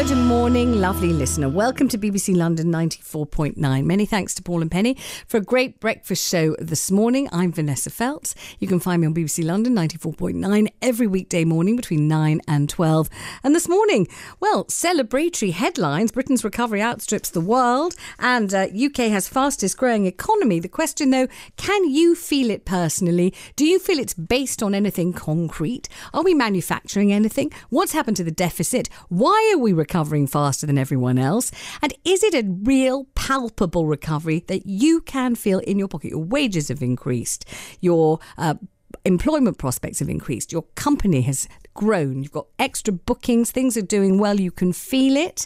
Good morning, lovely listener. Welcome to BBC London 94.9. Many thanks to Paul and Penny for a great breakfast show this morning. I'm Vanessa Feltz. You can find me on BBC London 94.9 every weekday morning between 9 and 12. And this morning, well, celebratory headlines. Britain's recovery outstrips the world and UK has fastest growing economy. The question, though, can you feel it personally? Do you feel it's based on anything concrete? Are we manufacturing anything? What's happened to the deficit? Why are we recovering faster than everyone else? And is it a real palpable recovery that you can feel in your pocket? Your wages have increased, your employment prospects have increased, your company has grown, you've got extra bookings, things are doing well, you can feel it.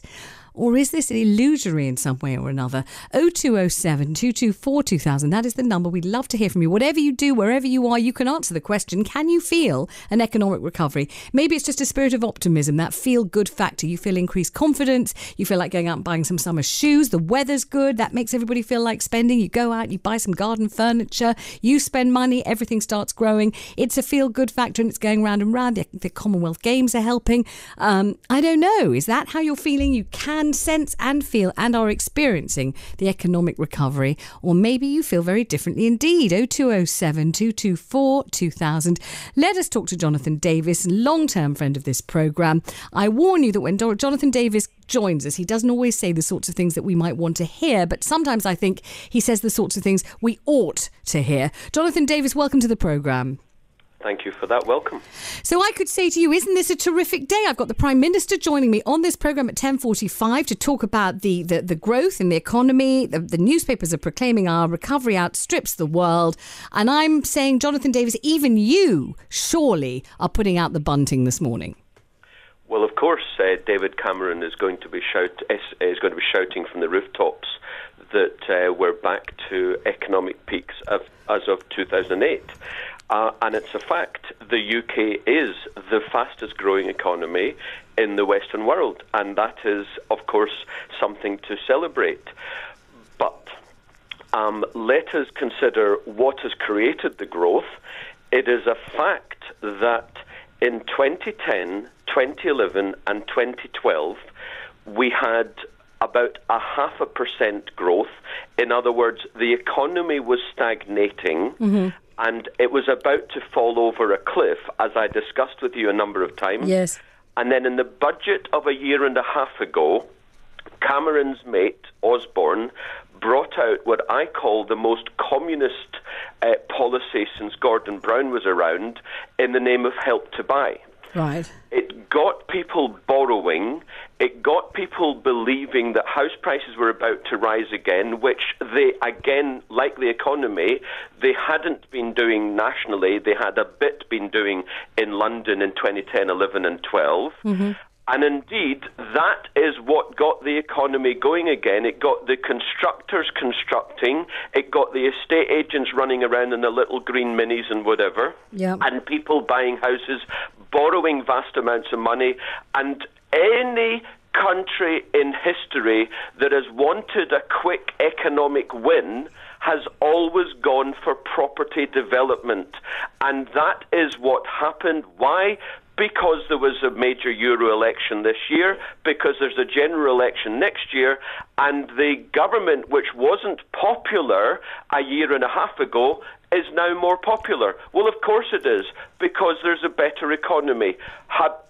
Or is this illusory in some way or another? 0207 224 2000. That is the number. We'd love to hear from you. Whatever you do, wherever you are, you can answer the question, can you feel an economic recovery? Maybe it's just a spirit of optimism, that feel-good factor. You feel increased confidence. You feel like going out and buying some summer shoes. The weather's good. That makes everybody feel like spending. You go out, you buy some garden furniture. You spend money. Everything starts growing. It's a feel-good factor and it's going round and round. The Commonwealth Games are helping. I don't know. Is that how you're feeling? You can sense and feel and are experiencing the economic recovery, or maybe you feel very differently indeed. 0207 224 2000. Let us talk to Jonathan Davis, long-term friend of this programme. I warn you that when Jonathan Davis joins us, he doesn't always say the sorts of things that we might want to hear, but sometimes I think he says the sorts of things we ought to hear. Jonathan Davis, welcome to the programme. Thank you for that welcome. So I could say to you, isn't this a terrific day? I've got the Prime Minister joining me on this programme at 10:45 to talk about the growth in the economy. The newspapers are proclaiming our recovery outstrips the world. And I'm saying, Jonathan Davis, even you surely are putting out the bunting this morning. Well, of course, David Cameron is going to be shouting from the rooftops that we're back to economic peaks as of 2008. And it's a fact, the UK is the fastest growing economy in the Western world. And that is, of course, something to celebrate. But let us consider what has created the growth. It is a fact that in 2010, 2011 and 2012, we had about 0.5% growth. In other words, the economy was stagnating. Mm-hmm. And it was about to fall over a cliff, as I discussed with you a number of times. Yes. And then in the budget of a year and a half ago, Cameron's mate, Osborne, brought out what I call the most communist policy since Gordon Brown was around, in the name of Help to Buy. Right. It got people borrowing. It got people believing that house prices were about to rise again, which they, again, like the economy, they hadn't been doing nationally. They had a bit been doing in London in 2010, 11 and 12. Mm-hmm. And indeed, that is what got the economy going again. It got the constructors constructing. It got the estate agents running around in the little green minis and whatever. Yep. And people buying houses, borrowing vast amounts of money. And any country in history that has wanted a quick economic win has always gone for property development. And that is what happened. Why? Because there was a major Euro election this year, because there's a general election next year, and the government, which wasn't popular a year and a half ago, is now more popular. Well, of course it is, because there's a better economy.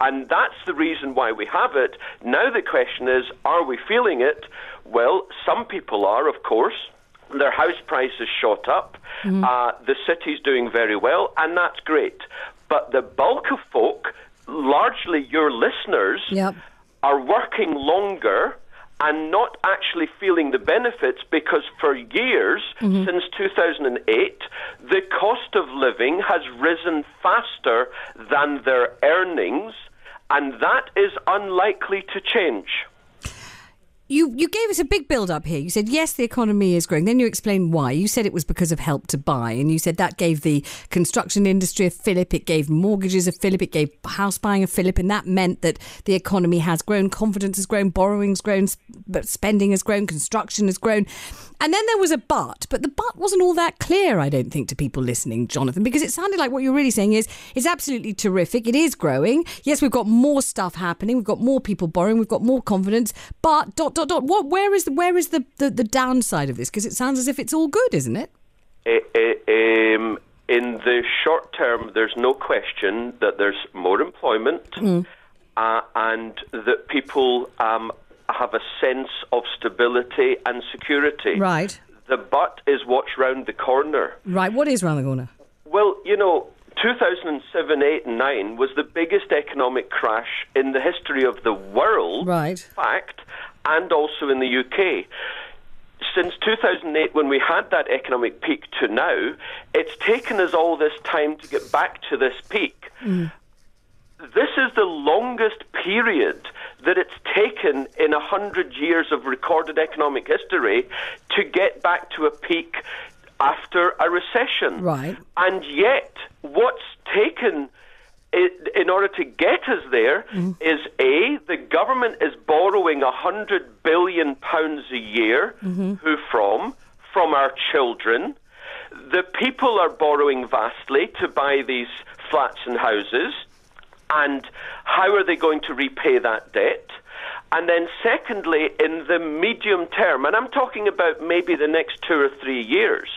And that's the reason why we have it. Now the question is, are we feeling it? Well, some people are, of course. Their house prices shot up. Mm-hmm. The city's doing very well, and that's great. But the bulk of folk, largely your listeners, yep, are working longer and not actually feeling the benefits, because for years, mm-hmm, since 2008, the cost of living has risen faster than their earnings, and that is unlikely to change. You gave us a big build-up here. You said, yes, the economy is growing. Then you explained why. You said it was because of Help to Buy. And you said that gave the construction industry a fillip. It gave mortgages a fillip. It gave house buying a fillip. And that meant that the economy has grown. Confidence has grown. Borrowing's grown. but spending has grown, construction has grown. And then there was a but the but wasn't all that clear, I don't think, to people listening, Jonathan, because it sounded like what you're really saying is it's absolutely terrific. It is growing. Yes, we've got more stuff happening. We've got more people borrowing. We've got more confidence. But ... Where is the downside of this? Because it sounds as if it's all good, isn't it? In the short term, there's no question that there's more employment and that people have a sense of stability and security. Right. The but is what's round the corner. Right. What is round the corner? Well, 2007, 8 and 9 was the biggest economic crash in the history of the world, right. In fact, and also in the UK. Since 2008, when we had that economic peak to now, it's taken us all this time to get back to this peak. This is the longest period that it's taken in 100 years of recorded economic history to get back to a peak after a recession. Right. And yet, what's taken in order to get us there is A, the government is borrowing £100 billion a year. Who from? From our children. The people are borrowing vastly to buy these flats and houses. And how are they going to repay that debt? And then secondly, in the medium term, and I'm talking about maybe the next 2 or 3 years,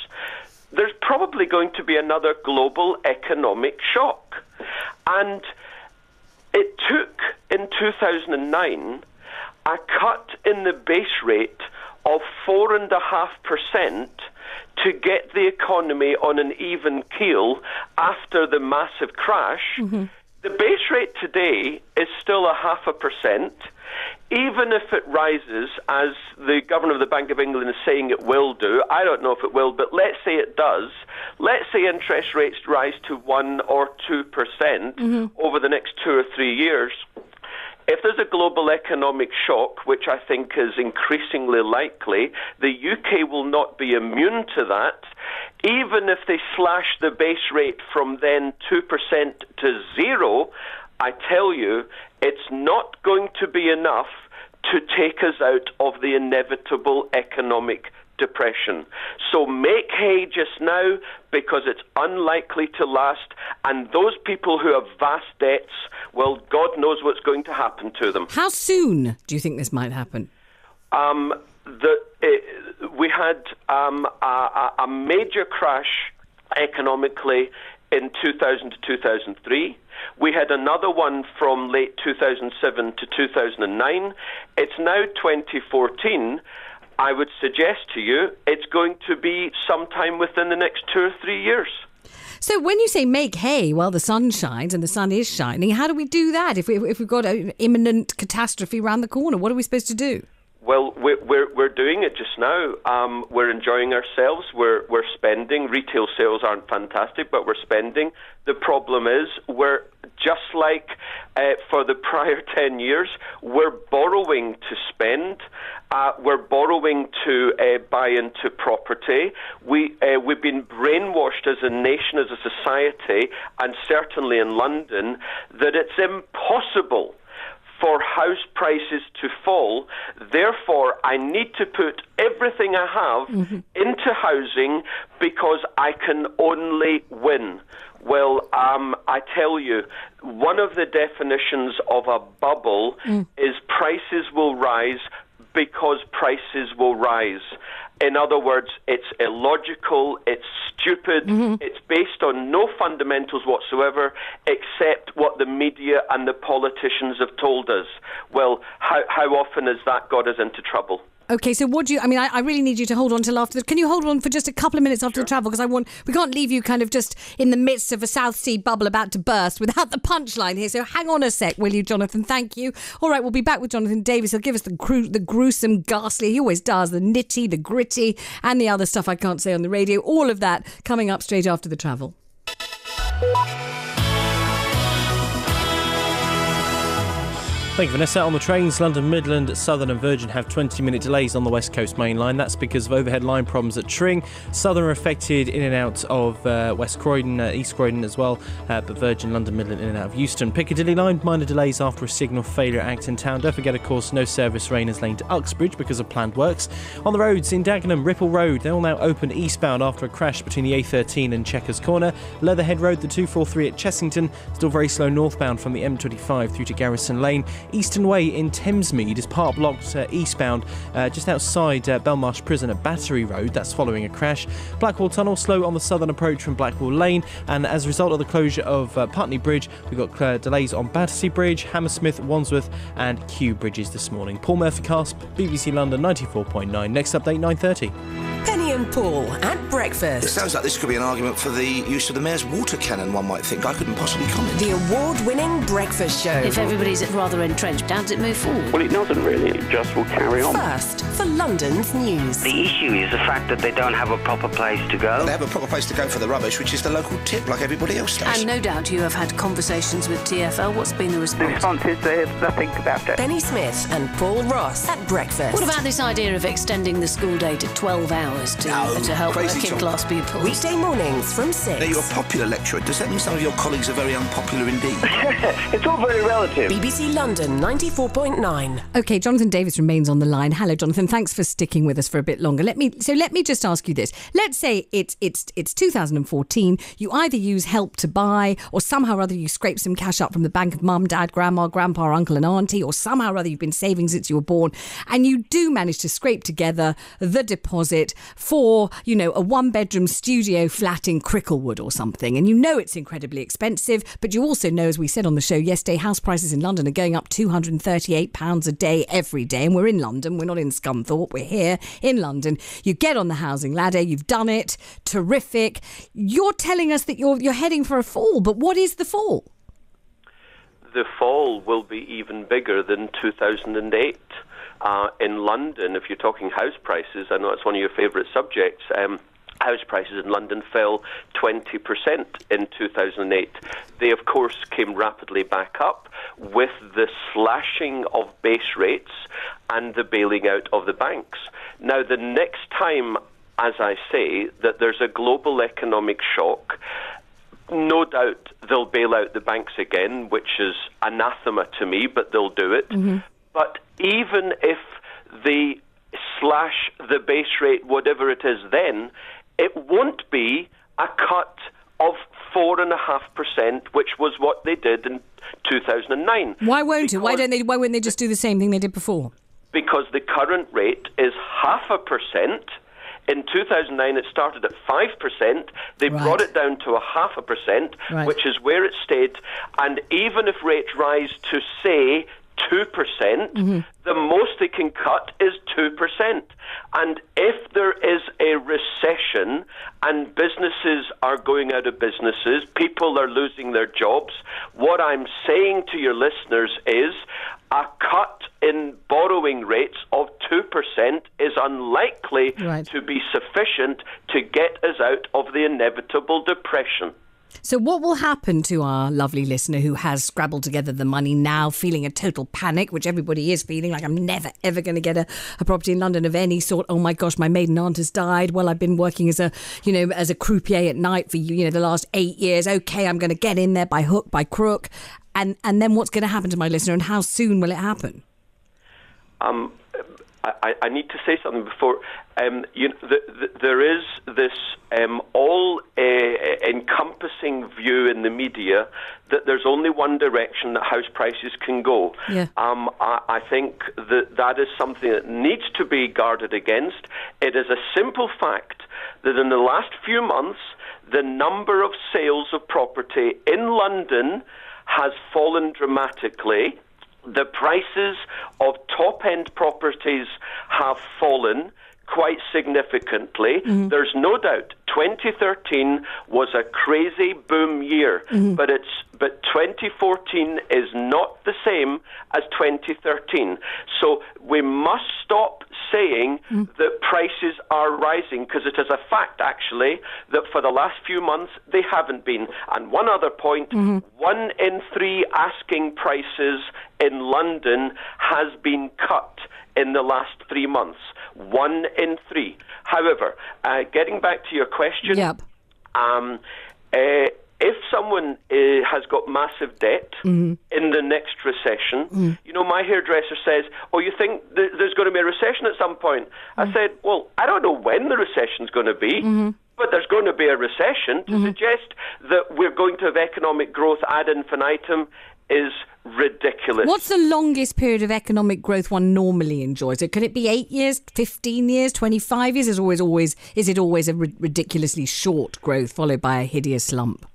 there's probably going to be another global economic shock. And it took, in 2009, a cut in the base rate of 4.5% to get the economy on an even keel after the massive crash. The base rate today is still 0.5%. Even if it rises, as the Governor of the Bank of England is saying it will do, I don't know if it will, but let's say it does. Let's say interest rates rise to 1 or 2% over the next 2 or 3 years. If there's a global economic shock, which I think is increasingly likely, the UK will not be immune to that. Even if they slash the base rate from then 2% to 0, I tell you, it's not going to be enough to take us out of the inevitable economic depression. So make hay just now, because it's unlikely to last, and those people who have vast debts, well, God knows what's going to happen to them. How soon do you think this might happen? We had a major crash economically in 2000 to 2003. We had another one from late 2007 to 2009. It's now 2014. I would suggest to you it's going to be sometime within the next 2 or 3 years. So when you say make hay while the sun shines, and the sun is shining, how do we do that? If we've got an imminent catastrophe around the corner, what are we supposed to do? Well, we're doing it just now. We're enjoying ourselves. We're spending. Retail sales aren't fantastic, but we're spending. The problem is we're just like for the prior 10 years, we're borrowing to spend. We're borrowing to buy into property. We've been brainwashed as a nation, as a society, and certainly in London, that it's impossible for house prices to fall. Therefore, I need to put everything I have into housing because I can only win. Well, I tell you, one of the definitions of a bubble is prices will rise because prices will rise. In other words, it's illogical, it's stupid, it's based on no fundamentals whatsoever except what the media and the politicians have told us. Well, how often has that got us into trouble? Okay, so what do you... I really need you to hold on till after... Can you hold on for just a couple of minutes after the travel? Because we can't leave you kind of just in the midst of a South Sea bubble about to burst without the punchline here. So hang on a sec, will you, Jonathan? Thank you. All right, we'll be back with Jonathan Davis. He'll give us the gruesome, ghastly, he always does, the nitty, the gritty, and the other stuff I can't say on the radio. All of that coming up straight after the travel. Thank you, Vanessa. On the trains, London Midland, Southern and Virgin have 20-minute delays on the West Coast main line. That's because of overhead line problems at Tring. Southern are affected in and out of West Croydon, East Croydon as well, but Virgin, London Midland in and out of Euston. Piccadilly line, minor delays after a signal failure at Acton Town. Don't forget, of course, no service Rayners Lane to Uxbridge because of planned works. On the roads, in Dagenham, Ripple Road, they're all now open eastbound after a crash between the A13 and Chequers Corner. Leatherhead Road, the 243 at Chessington, still very slow northbound from the M25 through to Garrison Lane. Eastern Way in Thamesmead is part blocked eastbound just outside Belmarsh Prison at Battery Road. That's following a crash. Blackwall Tunnel slow on the southern approach from Blackwall Lane, and as a result of the closure of Putney Bridge, we've got delays on Battersea Bridge, Hammersmith, Wandsworth and Kew Bridges this morning. Paul Murphy-Cast, BBC London 94.9. Next update 9:30. Penny and Paul at breakfast. It sounds like this could be an argument for the use of the Mayor's water cannon, one might think. I couldn't possibly comment. The award-winning breakfast show. If everybody's rather entrenched, how does it move forward? Well, it doesn't really. It just will carry on. First, for London's news. The issue is the fact that they don't have a proper place to go. They have a proper place to go for the rubbish, which is the local tip, like everybody else does. And no doubt you have had conversations with TfL. What's been the response? The response is they have nothing about it. Benny Smith and Paul Ross at breakfast. What about this idea of extending the school day to 12 hours to help working class pupils? Weekday mornings from 6. Now, you're a popular lecturer. Does that mean some of your colleagues are very unpopular indeed? It's all very relative. BBC London 94.9. OK, Jonathan Davis remains on the line. Hello, Jonathan. Thanks for sticking with us for a bit longer. Let me just ask you this. Let's say it's 2014. You either use Help to Buy, or somehow or other you scrape some cash up from the bank of mum, dad, grandma, grandpa, uncle and auntie, or somehow or other you've been saving since you were born, and you do manage to scrape together the deposit for, a one-bedroom studio flat in Cricklewood or something, and it's incredibly expensive, but you also know, as we said on the show yesterday, house prices in London are going up £238 a day every day, and we're in London, we're not in Scunthorpe, we're here in London. You get on the housing ladder, you've done it, terrific. You're telling us that you're heading for a fall, but what is the fall? The fall will be even bigger than 2008. In London, if you're talking house prices, I know it's one of your favourite subjects, house prices in London fell 20% in 2008. They, of course, came rapidly back up with the slashing of base rates and the bailing out of the banks. Now, the next time, as I say, that there's a global economic shock, no doubt they'll bail out the banks again, which is anathema to me, but they'll do it. Mm-hmm. But even if they slash the base rate, whatever it is then, it won't be a cut of 4.5%, which was what they did in 2009. Why won't it? Why wouldn't they just do the same thing they did before? Because the current rate is 0.5%. In 2009, it started at 5%. They brought it down to 0.5%, which is where it stayed. And even if rates rise to, say, 2%, the most they can cut is 2%. And if there is a recession and businesses are going out of businesses, people are losing their jobs, what I'm saying to your listeners is a cut in borrowing rates of 2% is unlikely to be sufficient to get us out of the inevitable depression. So what will happen to our lovely listener who has scrabbled together the money now, feeling a total panic, which everybody is feeling, like I'm never, ever going to get a property in London of any sort. Oh, my gosh, my maiden aunt has died. Well, I've been working as a croupier at night for, the last 8 years. OK, I'm going to get in there by hook, by crook. And then what's going to happen to my listener, and how soon will it happen? I need to say something before. There is this all-encompassing view in the media that there's only one direction that house prices can go. Yeah. I think that is something that needs to be guarded against. It is a simple fact that in the last few months, the number of sales of property in London has fallen dramatically. The prices of top-end properties have fallen. quite significantly. There's no doubt 2013 was a crazy boom year, but 2014 is not the same as 2013. So we must stop saying that prices are rising, because it is a fact, actually, that for the last few months they haven't been. And one other point, 1 in 3 asking prices in London has been cut in the last 3 months. 1 in 3. However, getting back to your question, if someone has got massive debt in the next recession, you know, my hairdresser says, oh, you think there's going to be a recession at some point? I said, well, I don't know when the recession's going to be, but there's going to be a recession. To suggest that we're going to have economic growth ad infinitum is ridiculous. What's the longest period of economic growth one normally enjoys? Could it be 8 years, 15 years, 25 years? Is it always a ridiculously short growth followed by a hideous slump?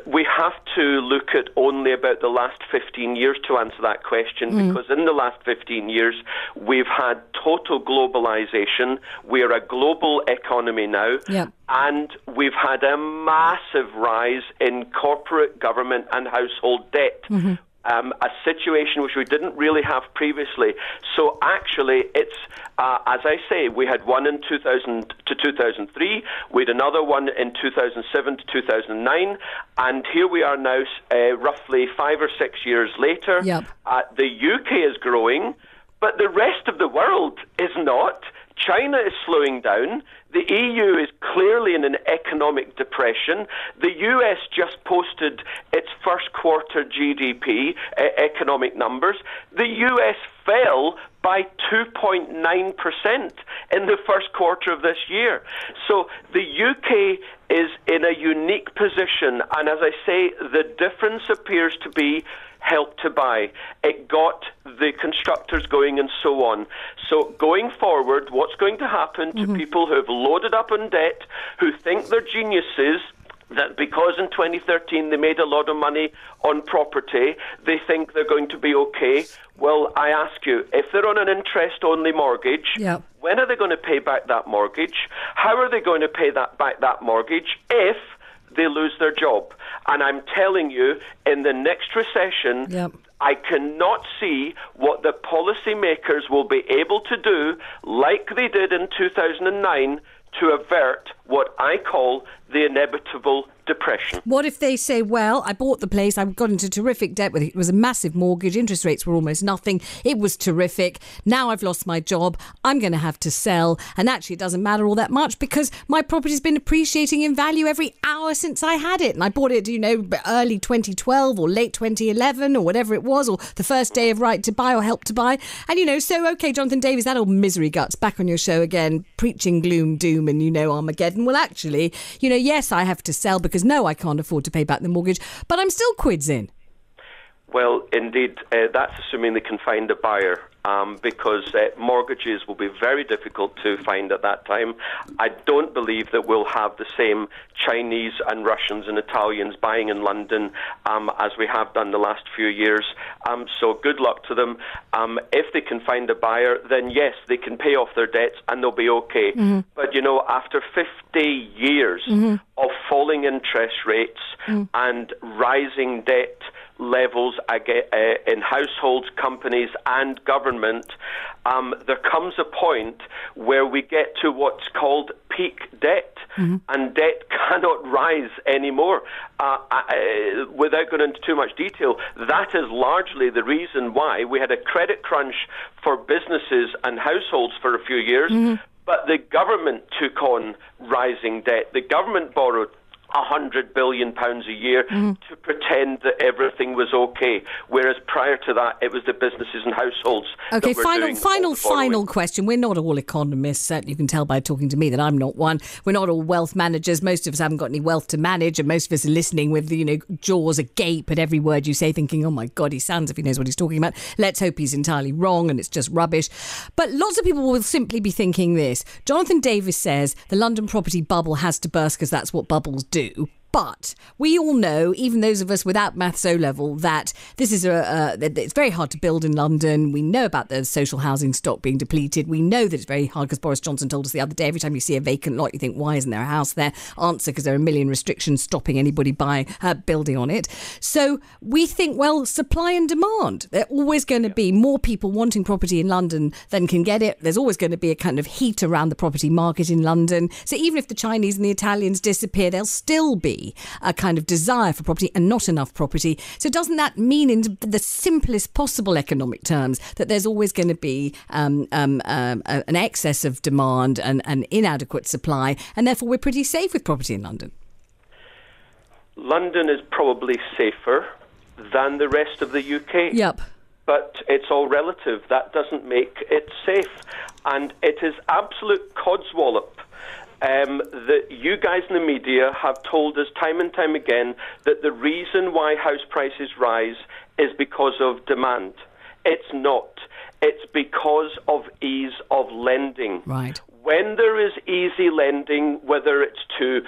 We have to look at only about the last 15 years to answer that question, because in the last 15 years we've had total globalization. We are a global economy now, and we've had a massive rise in corporate, government and household debt. A situation which we didn't really have previously. So actually, it's, as I say, we had one in 2000 to 2003, we had another one in 2007 to 2009, and here we are now, roughly 5 or 6 years later. The UK is growing, but the rest of the world is not. China is slowing down. The EU is clearly in an economic depression. The US just posted its first quarter GDP economic numbers. The US fell by 2.9% in the first quarter of this year. So the UK is in a unique position, and as I say, the difference appears to be Help to Buy. It got the constructors going and so on. So going forward, what's going to happen to people who have loaded up on debt, who think they're geniuses, that because in 2013 they made a lot of money on property, they think they're going to be okay? Well, I ask you, if they're on an interest-only mortgage, when are they going to pay back that mortgage? How are they going to pay back that mortgage if they lose their job? And I'm telling you, in the next recession, I cannot see what the policymakers will be able to do, like they did in 2009, to avert what I call the inevitable depression. What if they say, well, I bought the place, I got into terrific debt with it. It was a massive mortgage, interest rates were almost nothing. It was terrific. Now I've lost my job. I'm going to have to sell. And actually it doesn't matter all that much because my property's been appreciating in value every hour since I had it. And I bought it, early 2012 or late 2011 or whatever it was, or the first day of Right to Buy or Help to Buy. And, so, OK, Jonathan Davies, that old misery guts back on your show again, preaching gloom, doom and, Armageddon. Well, actually, yes, I have to sell because no, I can't afford to pay back the mortgage, but I'm still quids in. Well, indeed, that's assuming they can find a buyer, because mortgages will be very difficult to find at that time. I don't believe that we'll have the same Chinese and Russians and Italians buying in London as we have done the last few years. So good luck to them. If they can find a buyer, then yes, they can pay off their debts and they'll be okay. But, after 50 years of falling interest rates and rising debt levels in households, companies and government, there comes a point where we get to what's called peak debt, and debt cannot rise anymore. Without going into too much detail, that is largely the reason why we had a credit crunch for businesses and households for a few years, but the government took on rising debt. The government borrowed £100 billion a year to pretend that everything was okay, whereas prior to that it was the businesses and households. Okay, final question. We're not all economists. You can tell by talking to me that I'm not one. We're not all wealth managers. Most of us haven't got any wealth to manage, and most of us are listening with jaws agape at every word you say, thinking, oh my God, he sounds if he knows what he's talking about. Let's hope he's entirely wrong and it's just rubbish. But lots of people will simply be thinking this. Jonathan Davies says the London property bubble has to burst because that's what bubbles do. But we all know, even those of us without maths O-level, that this is it's very hard to build in London. We know about the social housing stock being depleted. We know that it's very hard because Boris Johnson told us the other day, every time you see a vacant lot, you think, why isn't there a house there? Answer, because there are a million restrictions stopping anybody building on it. So we think, well, supply and demand. There are always going to be more people wanting property in London than can get it. There's always going to be a kind of heat around the property market in London. So even if the Chinese and the Italians disappear, there'll still be a kind of desire for property and not enough property. So doesn't that mean, in the simplest possible economic terms, that there's always going to be an excess of demand and an inadequate supply, and therefore we're pretty safe with property in London? London is probably safer than the rest of the UK. Yep. But it's all relative. That doesn't make it safe. And it is absolute codswallop that you guys in the media have told us time and time again that the reason why house prices rise is because of demand. It's not. It's because of ease of lending. Right. When there is easy lending, whether it's to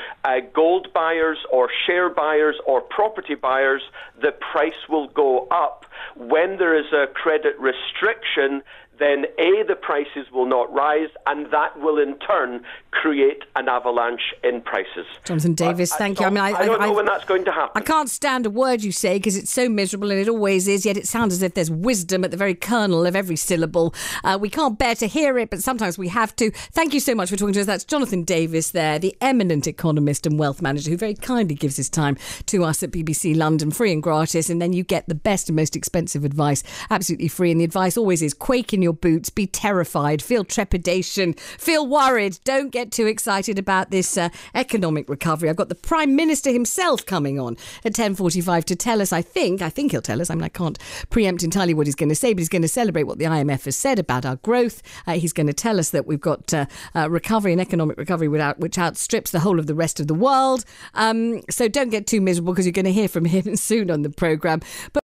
gold buyers or share buyers or property buyers, the price will go up. When there is a credit restriction, then the prices will not rise, and that will in turn create an avalanche in prices. Jonathan Davis, thank you. I don't know when that's going to happen. I can't stand a word you say because it's so miserable, and it always is, yet it sounds as if there's wisdom at the very kernel of every syllable. We can't bear to hear it, but sometimes we have to. Thank you so much for talking to us. That's Jonathan Davis there, the eminent economist and wealth manager who very kindly gives his time to us at BBC London, free and gratis, and then you get the best and most expensive advice absolutely free. And the advice always is: quake in your boots, be terrified, feel trepidation, feel worried. Don't get too excited about this economic recovery. I've got the Prime Minister himself coming on at 10:45 to tell us, I think he'll tell us, I can't preempt entirely what he's going to say, but he's going to celebrate what the IMF has said about our growth. He's going to tell us that we've got recovery and economic recovery which outstrips the whole of the rest of the world. So don't get too miserable because you're going to hear from him soon on the programme. But